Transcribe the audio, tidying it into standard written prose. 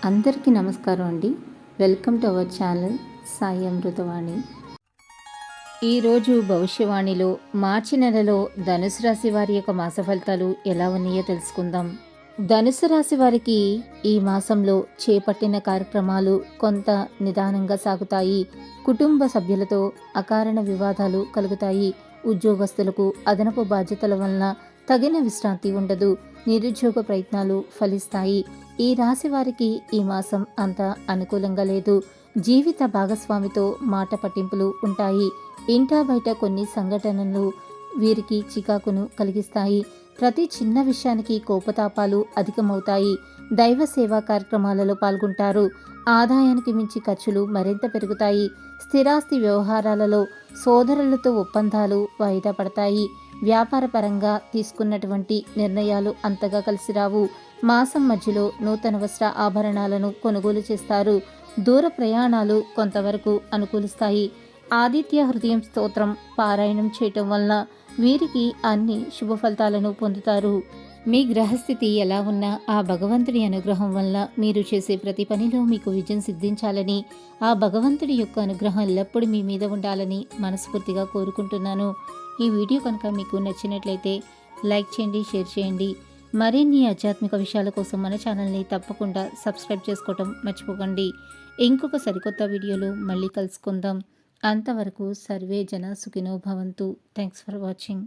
అందరికీ నమస్కారం అండి. Welcome to our channel Sai Amruthavani. ఈరోజు భవిష్యవాణిలో మార్చి నెలలో ధనుసు రాశి వారి యొక్క మాస ఫలితాలు ఎలా ఉన్నాయో తెలుసుకుందాం. ధనుసు రాశి వారికి ఈ మాసంలో చేపట్టిన కార్యక్రమాలు కొంత నిదానంగా సాగుతాయి. కుటుంబ సభ్యులతో అకారణ వివాదాలు కలుగుతాయి. ఉద్యోగస్తులకు అదనపు బాధ్యతల వలన తగిన విశ్రాంతి ఉండదు. నిరుద్యోగ ప్రయత్నాలు ఫలిస్తాయి. ఈ రాశి వారికి ఈ మాసం అంత అనుకూలంగా లేదు. జీవిత భాగస్వామితో మాట పట్టింపులు ఉంటాయి. ఇంటా బయట కొన్ని సంఘటనలు వీరికి చికాకును కలిగిస్తాయి. ప్రతి చిన్న విషయానికి కోపతాపాలు అధికమవుతాయి. దైవ సేవా కార్యక్రమాలలో పాల్గొంటారు. ఆదాయానికి మించి ఖర్చులు మరింత పెరుగుతాయి. స్థిరాస్తి వ్యవహారాలలో సోదరులతో ఒప్పందాలు వాయిదా పడతాయి. వ్యాపారపరంగా తీసుకున్నటువంటి నిర్ణయాలు అంతగా కలిసిరావు. మాసం మధ్యలో నూతన వస్త్ర ఆభరణాలను కొనుగోలు చేస్తారు. దూర ప్రయాణాలు కొంతవరకు అనుకూలిస్తాయి. ఆదిత్య హృదయం స్తోత్రం పారాయణం చేయటం వలన వీరికి అన్ని శుభ ఫలితాలను పొందుతారు. మీ గ్రహస్థితి ఎలా ఉన్నా ఆ భగవంతుడి అనుగ్రహం వల్ల మీరు చేసే ప్రతి పనిలో మీకు విజయం సిద్ధించాలని, ఆ భగవంతుడి యొక్క అనుగ్రహం ఎల్లప్పుడూ మీ మీద ఉండాలని మనస్ఫూర్తిగా కోరుకుంటున్నాను. ఈ వీడియో కనుక మీకు నచ్చినట్లయితే లైక్ చేయండి, షేర్ చేయండి. మరిన్ని ఆధ్యాత్మిక విషయాల కోసం మన ఛానల్ని తప్పకుండా సబ్స్క్రైబ్ చేసుకోవటం మర్చిపోకండి. ఇంకొక సరికొత్త వీడియోలో మళ్ళీ కలుసుకుందాం. అంతవరకు సర్వే జన సుఖినో భవంతు. Thanks for watching.